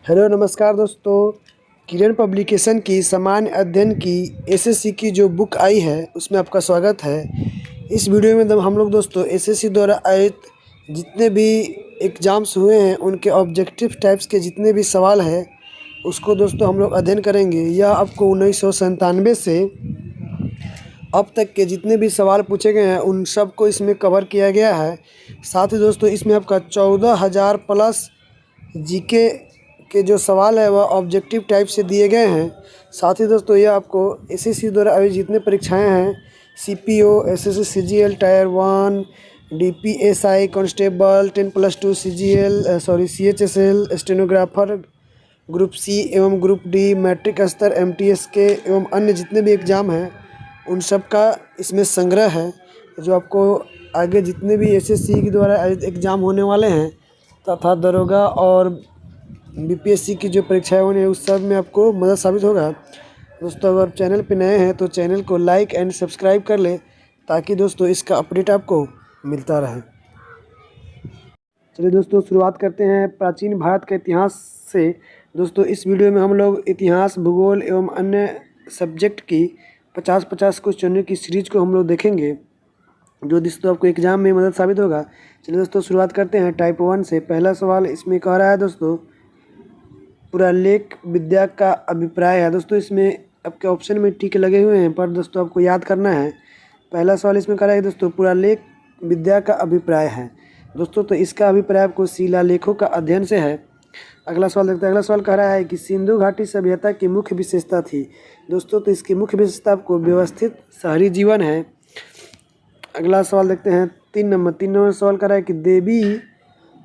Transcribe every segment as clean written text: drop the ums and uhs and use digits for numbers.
Hello नमस्कार दोस्तों। किरण publication की सामान्य अध्ययन की एसएससी की जो बुक आई है उसमें आपका स्वागत है। इस वीडियो में हम लोग दोस्तों एसएससी द्वारा आयोजित जितने भी एग्ज़ाम्स हुए हैं उनके ऑब्जेक्टिव टाइप्स के जितने भी सवाल हैं उसको दोस्तों हम लोग अध्ययन करेंगे। यह आपको 1997 से अब तक के जितने भी सवाल पूछे गए हैं उन सब को इसमें कवर किया गया है। साथ ही दोस्तों इसमें आपका 14,000 प्लस जीके के जो सवाल है वह ऑब्जेक्टिव टाइप से दिए गए हैं। साथ ही दोस्तों ये आपको एसएससी द्वारा आयोजित जितने परीक्षाएं हैं CPO, SSC CGL tier 1, DPSI constable 10+2 CHSL stenographer group C एवं ग्रुप डी, मैट्रिक स्तर एमटीएस के एवं अन्य जितने भी एग्ज़ाम हैं उन सब का इसमें संग्रह है जो आपको आगे जितने भी एसएससी के द्वारा आयोजित एग्ज़ाम होने वाले हैं तथा दरोगा और बीपीएससी की जो परीक्षाएं होनी है उस सब में आपको मदद साबित होगा। दोस्तों अगर चैनल पे नए हैं तो चैनल को लाइक एंड सब्सक्राइब कर लें ताकि दोस्तों इसका अपडेट आपको मिलता रहे। चलिए दोस्तों शुरुआत करते हैं प्राचीन भारत के इतिहास से। दोस्तों इस वीडियो में हम लोग इतिहास, भूगोल एवं अन्य सब्जेक्ट की 50-50 क्वेश्चनों की सीरीज को हम लोग देखेंगे जो दोस्तों आपको एग्ज़ाम में मदद साबित होगा। चलिए दोस्तों शुरुआत करते हैं टाइप 1 से। पहला सवाल इसमें कह रहा है दोस्तों पुरालेख विद्या का अभिप्राय है। दोस्तों इसमें आपके ऑप्शन में टिक लगे हुए हैं पर दोस्तों आपको याद करना है। पहला सवाल इसमें कह रहा है दोस्तों पुरालेख विद्या का अभिप्राय है। दोस्तों तो इसका अभिप्राय आपको शिलालेखों का अध्ययन से है। अगला सवाल देखते हैं। अगला सवाल कह रहा है कि सिंधु घाटी सभ्यता की मुख्य विशेषता थी। दोस्तों तो इसकी मुख्य विशेषता आपको व्यवस्थित शहरी जीवन है। अगला सवाल देखते हैं 3 नंबर सवाल कर रहा है कि देवी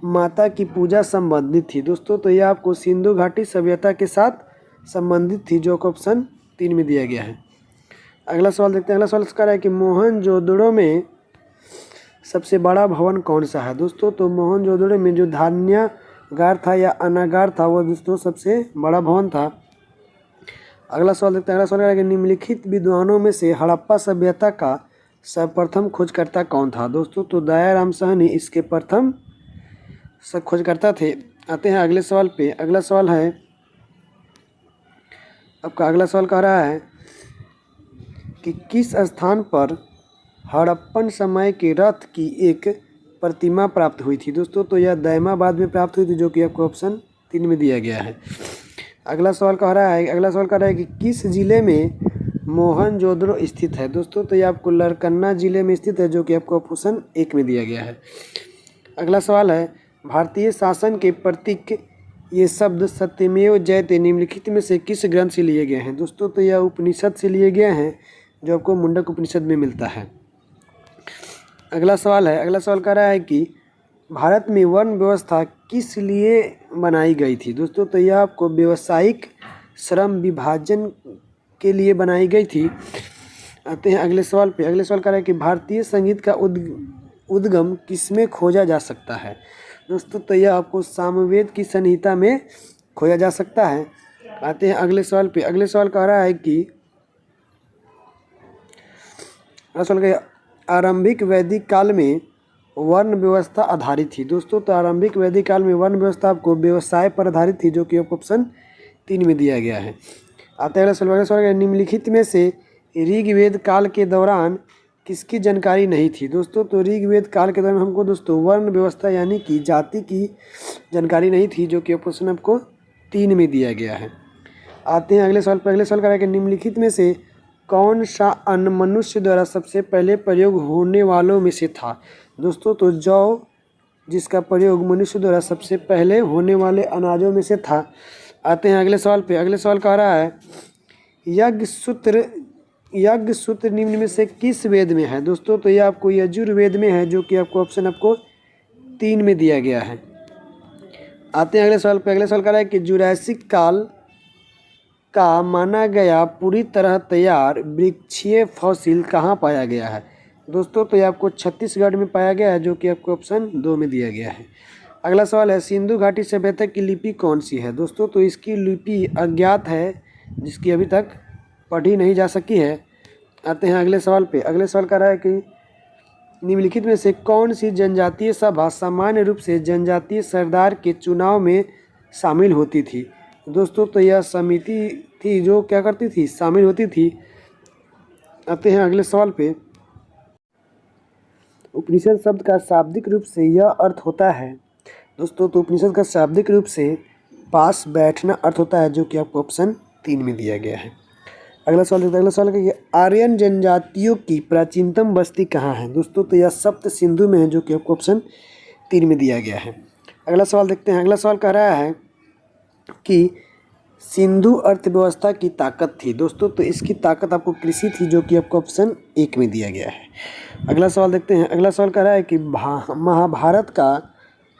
माता की पूजा संबंधित थी। दोस्तों तो यह आपको सिंधु घाटी सभ्यता के साथ संबंधित थी जो कि ऑप्शन 3 में दिया गया है। अगला सवाल देखते हैं। अगला सवाल कर रहा है कि मोहनजोदड़ो में सबसे बड़ा भवन कौन सा है। दोस्तों तो मोहनजोदड़ो में जो धान्यागार था या अनागार था वो दोस्तों सबसे बड़ा भवन था। अगला सवाल देखते हैं। अगला सवाल कर रहा है कि निम्नलिखित विद्वानों में से हड़प्पा सभ्यता का सर्वप्रथम खोजकर्ता कौन था। दोस्तों तो दयाराम साहनी इसके प्रथम खोजकर्ता थे। आते हैं अगले सवाल पे। अगला सवाल है आपका अगला सवाल कह रहा है कि किस स्थान पर हड़प्पन समय के रथ की एक प्रतिमा प्राप्त हुई थी। दोस्तों तो यह दैमाबाद में प्राप्त हुई थी जो कि आपको ऑप्शन 3 में दिया गया है। अगला सवाल कह रहा है कि किस जिले में मोहनजोदड़ो स्थित है। दोस्तों तो यह आपको लरकन्ना जिले में स्थित है जो कि आपको ऑप्शन 1 में दिया गया है। अगला सवाल है भारतीय शासन के प्रतीक ये शब्द सत्यमेव जयते निम्नलिखित में से किस ग्रंथ से लिए गए हैं। दोस्तों तो यह उपनिषद से लिए गए हैं जो आपको मुंडक उपनिषद में मिलता है। अगला सवाल कह रहा है कि भारत में वर्ण व्यवस्था किस लिए बनाई गई थी। दोस्तों तो यह आपको व्यावसायिक श्रम विभाजन के लिए बनाई गई थी। आते हैं अगले सवाल पे। अगले सवाल कह रहा है कि भारतीय संगीत का उद्गम किसमें खोजा जा सकता है। दोस्तों तो यह आपको सामवेद की संहिता में खोजा जा सकता है। आते हैं अगले सवाल पे। अगले सवाल कह रहा है कि आरंभिक वैदिक काल में वर्ण व्यवस्था आधारित थी। दोस्तों तो आरंभिक वैदिक काल में वर्ण व्यवस्था आपको व्यवसाय पर आधारित थी जो कि ऑप्शन 3 में दिया गया है। आते हैं अगले सवाल निम्नलिखित में से ऋग्वेद काल के दौरान किसकी जानकारी नहीं थी। दोस्तों तो ऋग्वेद काल के दौरान हमको दोस्तों वर्ण व्यवस्था यानी कि जाति की जानकारी नहीं थी जो कि ऑप्शन आपको 3 में दिया गया है। आते हैं अगले सवाल पर। अगले सवाल कह रहा है कि निम्नलिखित में से कौन सा अन्न मनुष्य द्वारा सबसे पहले प्रयोग होने वालों में से था। दोस्तों तो जौ जिसका प्रयोग मनुष्य द्वारा सबसे पहले होने वाले अनाजों में से था। आते हैं अगले सवाल पे। अगले सवाल कह रहा है यज्ञ सूत्र निम्न में से किस वेद में है। दोस्तों तो यह आपको यजुर्वेद में है जो कि आपको ऑप्शन आपको 3 में दिया गया है। आते हैं अगले सवाल पे। अगले सवाल कह रहा है कि जुरासिक काल का माना गया पूरी तरह तैयार वृक्षीय फॉसिल कहाँ पाया गया है। दोस्तों तो यह आपको छत्तीसगढ़ में पाया गया है जो कि आपको ऑप्शन 2 में दिया गया है। अगला सवाल है सिंधु घाटी सभ्यता की लिपि कौन सी है। दोस्तों तो इसकी लिपि अज्ञात है जिसकी अभी तक पढ़ी नहीं जा सकी है। आते हैं अगले सवाल पे। अगले सवाल कह रहा है कि निम्नलिखित में से कौन सी जनजातीय सभा सामान्य रूप से जनजातीय सरदार के चुनाव में शामिल होती थी। दोस्तों तो यह समिति थी जो क्या करती थी, शामिल होती थी। आते हैं अगले सवाल पे। उपनिषद शब्द का शाब्दिक रूप से यह अर्थ होता है दोस्तों, तो उपनिषद का शाब्दिक रूप से पास बैठना अर्थ होता है, जो कि आपको ऑप्शन 3 में दिया गया है। अगला सवाल देखते हैं। अगला सवाल है कि आर्यन जनजातियों की प्राचीनतम बस्ती कहाँ है दोस्तों, तो यह सप्त सिंधु में है, जो कि आपको ऑप्शन 3 में दिया गया है। अगला सवाल देखते हैं। अगला सवाल कह रहा है कि सिंधु अर्थव्यवस्था की ताकत थी दोस्तों, तो इसकी ताकत आपको कृषि थी, जो कि आपको ऑप्शन 1 में दिया गया है। अगला सवाल देखते हैं। अगला सवाल कह रहा है कि महाभारत का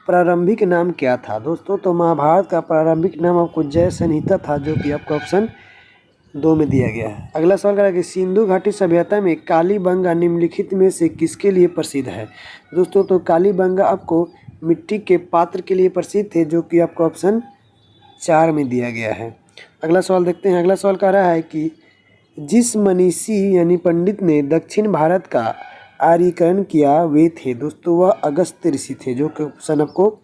प्रारंभिक नाम क्या था दोस्तों, तो महाभारत का प्रारंभिक नाम आपको जय संहिता था, जो कि आपको ऑप्शन 2 में दिया गया है। अगला सवाल कह रहा है कि सिंधु घाटी सभ्यता में कालीबंगा निम्नलिखित में से किसके लिए प्रसिद्ध है दोस्तों, तो कालीबंगा आपको मिट्टी के पात्र के लिए प्रसिद्ध थे, जो कि आपको ऑप्शन 4 में दिया गया है। अगला सवाल देखते हैं। अगला सवाल कह रहा है कि जिस मनीषी यानी पंडित ने दक्षिण भारत का आर्यीकरण किया वे थे दोस्तों, वह अगस्त ऋषि थे, जो कि ऑप्शन आपको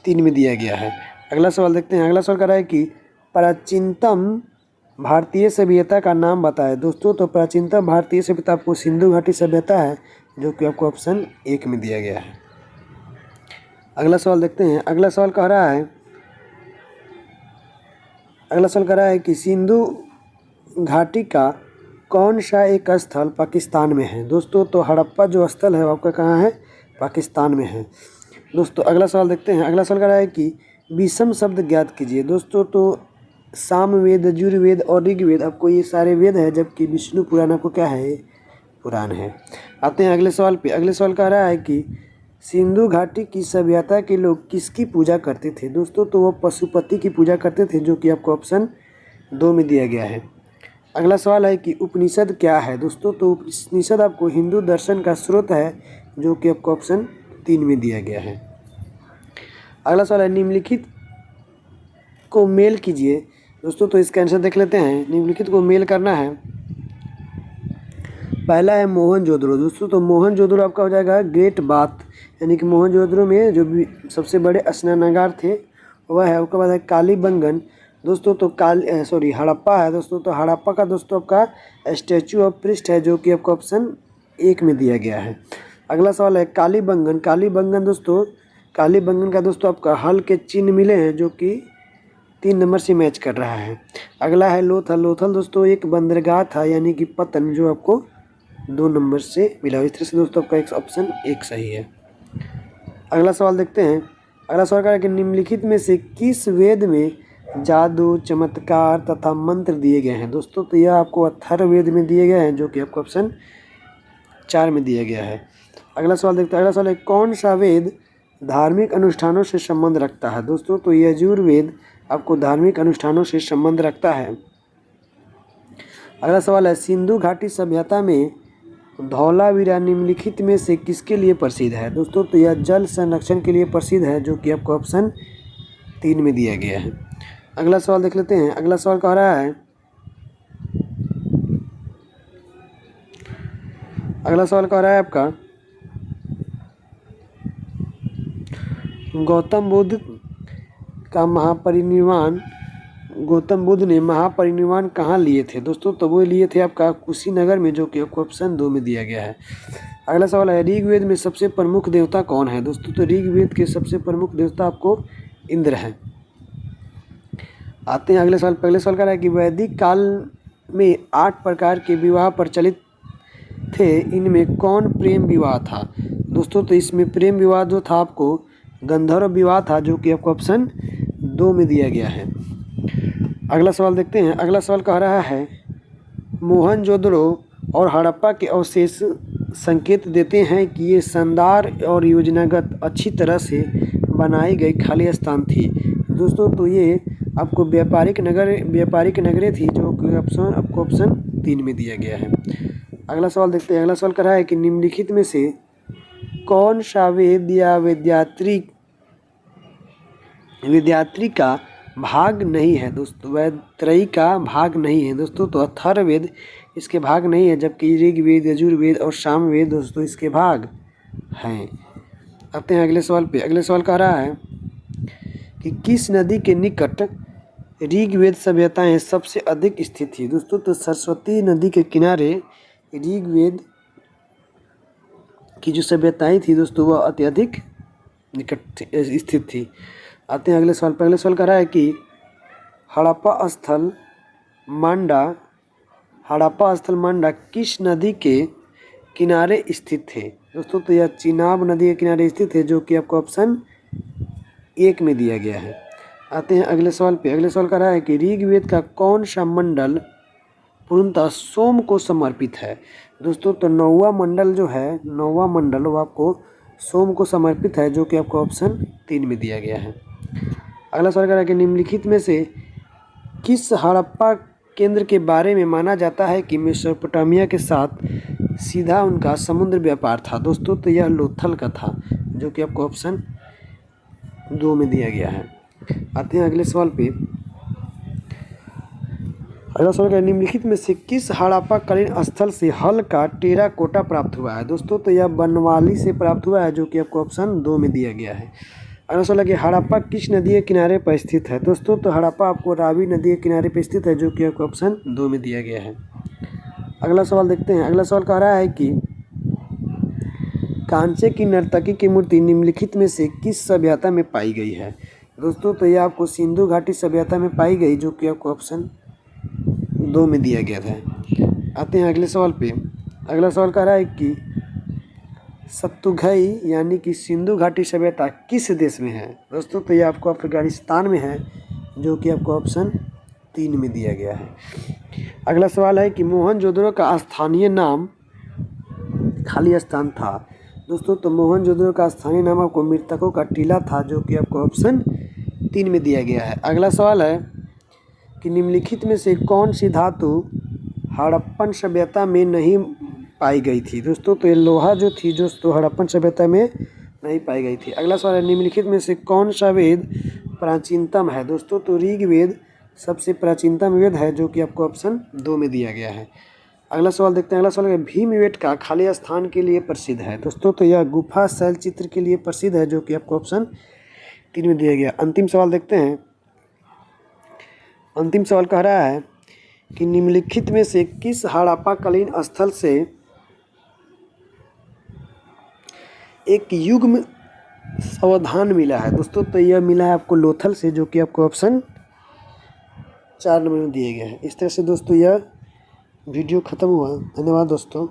3 में दिया गया है। अगला सवाल देखते हैं। अगला सवाल कह रहा है कि प्राचीनतम भारतीय सभ्यता का नाम बताएं दोस्तों, तो प्राचीनतम भारतीय सभ्यता आपको सिंधु घाटी सभ्यता है, जो कि आपको ऑप्शन 1 में दिया गया है। अगला सवाल देखते हैं। अगला सवाल कह रहा है कि सिंधु घाटी का कौन सा एक स्थल पाकिस्तान में है दोस्तों, तो हड़प्पा जो स्थल है वो आपका कहाँ है, पाकिस्तान में है दोस्तों। अगला सवाल देखते हैं। अगला सवाल कह रहा है कि विषम शब्द ज्ञात कीजिए दोस्तों, तो सामवेद, यजुर्वेद और ऋग्वेद आपको ये सारे वेद है, जबकि विष्णु पुराण आपको क्या है, पुराण है। आते हैं अगले सवाल पे। अगले सवाल कह रहा है कि सिंधु घाटी की सभ्यता के लोग किसकी पूजा करते थे दोस्तों, तो वो पशुपति की पूजा करते थे, जो कि आपको ऑप्शन 2 में दिया गया है। अगला सवाल है कि उपनिषद क्या है दोस्तों, तो उपनिषद आपको हिंदू दर्शन का स्रोत है, जो कि आपको ऑप्शन 3 में दिया गया है। अगला सवाल है निम्नलिखित को मेल कीजिए दोस्तों, तो इसका आंसर देख लेते हैं। निम्नलिखित को मेल करना है। पहला है मोहनजोदड़ो दोस्तों, तो मोहनजोदड़ो आपका हो जाएगा ग्रेट बाथ, यानी कि मोहनजोदड़ो में जो भी सबसे बड़े स्नानागार थे वह है। उसके बाद है कालीबंगन दोस्तों, तो हड़प्पा है दोस्तों, तो हड़प्पा का दोस्तों आपका स्टैचू ऑफ प्रिस्ट है, जो कि आपको ऑप्शन 1 में दिया गया है। अगला सवाल है कालीबंगन का दोस्तों आपका हल के चिन्ह मिले हैं, जो कि 3 नंबर से मैच कर रहा है। अगला है लोथल दोस्तों एक बंदरगाह था, यानी कि पतन, जो आपको 2 नंबर से मिला। इस तरह से दोस्तों आपका एक ऑप्शन 1 सही है। अगला सवाल देखते हैं। अगला सवाल क्या है कि निम्नलिखित में से किस वेद में जादू, चमत्कार तथा मंत्र दिए गए हैं दोस्तों, तो यह आपको अथर्ववेद में दिए गए हैं, जो कि आपको ऑप्शन 4 में दिया गया है। अगला सवाल देखते हैं। अगला सवाल है कौन सा वेद धार्मिक अनुष्ठानों से संबंध रखता है दोस्तों, तो यजुर्वेद आपको धार्मिक अनुष्ठानों से संबंध रखता है। अगला सवाल है सिंधु घाटी सभ्यता में धौलावीरा निम्नलिखित में से किसके लिए प्रसिद्ध है दोस्तों, तो यह जल संरक्षण के लिए प्रसिद्ध है, जो कि आपको ऑप्शन 3 में दिया गया है। अगला सवाल देख लेते हैं। अगला सवाल कह रहा है आपका गौतम बुद्ध ने महापरिनिर्वाण कहाँ लिए थे दोस्तों, तो वो लिए थे आपका कुशीनगर में, जो कि आपको ऑप्शन 2 में दिया गया है। अगला सवाल है ऋग्वेद में सबसे प्रमुख देवता कौन है दोस्तों, तो ऋग्वेद के सबसे प्रमुख देवता आपको इंद्र हैं। आते हैं अगले सवाल। पहले सवाल कह रहा है कि वैदिक काल में 8 प्रकार के विवाह प्रचलित थे, इनमें कौन प्रेम विवाह था दोस्तों, तो इसमें प्रेम विवाह जो था आपको गंधर्व विवाह था, जो कि आपको ऑप्शन 2 में दिया गया है। अगला सवाल देखते हैं। अगला सवाल कह रहा है मोहनजोदड़ो और हड़प्पा के अवशेष संकेत देते हैं कि ये शानदार और योजनागत अच्छी तरह से बनाई गई खाली स्थान थी दोस्तों, तो ये आपको व्यापारिक नगरें थी, जो कि आपको ऑप्शन 3 में दिया गया है। अगला सवाल देखते हैं। अगला सवाल कह रहा है कि निम्नलिखित में से कौन सा वेद या विद्यार्थी का भाग नहीं है दोस्तों, वैत्रयी का भाग नहीं है दोस्तों, तो अथर्ववेद इसके भाग नहीं है, जबकि ऋग्वेद, यजुर्वेद और सामवेद दोस्तों इसके भाग हैं। आते हैं अगले सवाल पे। अगले सवाल कह रहा है कि किस नदी के निकट ऋग्वेद सभ्यताएं सबसे अधिक स्थित थी। दोस्तों तो सरस्वती नदी के किनारे ऋग्वेद की जो सभ्यताएं थी दोस्तों वह अत्यधिक निकट स्थित थी। आते हैं अगले सवाल पर। अगले सवाल कह रहा है कि हड़प्पा स्थल मांडा किस नदी के किनारे स्थित थे। दोस्तों तो यह चिनाब नदी के किनारे स्थित है, जो कि आपको ऑप्शन 1 में दिया गया है। आते हैं अगले सवाल पे। अगले सवाल का रहा है कि ऋग्वेद का कौन सा मंडल पूर्णतः सोम को समर्पित है। दोस्तों तो 9वां मंडल जो है, 9वां मंडल वो आपको सोम को समर्पित है, जो कि आपको ऑप्शन 3 में दिया गया है। अगला सवाल कह रहा है कि निम्नलिखित में से किस हड़प्पा केंद्र के बारे में माना जाता है कि मेसोपोटामिया के साथ सीधा उनका समुद्र व्यापार था। दोस्तों तो यह लोथल का था, जो कि आपको ऑप्शन 2 में दिया गया है। आते हैं अगले सवाल पे। अगला सवाल है निम्नलिखित में से किस हड़प्पा कालीन स्थल से हल का टेराकोटा प्राप्त हुआ है। दोस्तों तो यह बनवाली से प्राप्त हुआ है, जो कि आपको ऑप्शन 2 में दिया गया है। अगला सवाल है कि हड़प्पा किस नदी के किनारे पर स्थित है। दोस्तों तो हड़प्पा आपको रावी नदी के किनारे पर स्थित है, जो कि आपको ऑप्शन 2 में दिया गया है। अगला सवाल देखते हैं। अगला सवाल कह रहा है कि कांचे की नर्तकी की मूर्ति निम्नलिखित में से किस सभ्यता में पाई गई है। दोस्तों तो यह आपको सिंधु घाटी सभ्यता में पाई गई, जो कि आपको ऑप्शन 2 में दिया गया था। आते हैं अगले सवाल पे। अगला सवाल कह रहा है कि सत्तुघई यानी कि सिंधु घाटी सभ्यता किस देश में है। दोस्तों तो यह आपको अफगानिस्तान में है, जो कि आपको ऑप्शन 3 में दिया गया है। अगला सवाल है कि मोहनजोदड़ो का स्थानीय नाम खाली स्थान था। दोस्तों तो मोहनजोदड़ो का स्थानीय नाम आपको मृतकों का टीला था, जो कि आपको ऑप्शन 3 में दिया गया है। अगला सवाल है कि निम्नलिखित में से कौन सी धातु हड़प्पन सभ्यता में नहीं पाई गई थी। दोस्तों तो ये लोहा जो थी जो हड़प्पन सभ्यता में नहीं पाई गई थी। अगला सवाल है निम्नलिखित में से कौन सा वेद प्राचीनतम है। दोस्तों तो ऋग्वेद सबसे प्राचीनतम वेद है, जो कि आपको ऑप्शन 2 में दिया गया है। अगला सवाल देखते हैं। अगला सवाल है भीमबेटका खाली स्थान के लिए प्रसिद्ध है। दोस्तों तो यह गुफा शैल चित्र के लिए प्रसिद्ध है, जो कि आपको ऑप्शन 3 में दिया गया। अंतिम सवाल देखते हैं। अंतिम सवाल कह रहा है कि निम्नलिखित में से किस हड़प्पा कालीन स्थल से एक युग्म सावधान मिला है। दोस्तों तो यह मिला है आपको लोथल से, जो कि आपको ऑप्शन 4 नंबर में दिए गए हैं। इस तरह से दोस्तों यह वीडियो ख़त्म हुआ। धन्यवाद दोस्तों।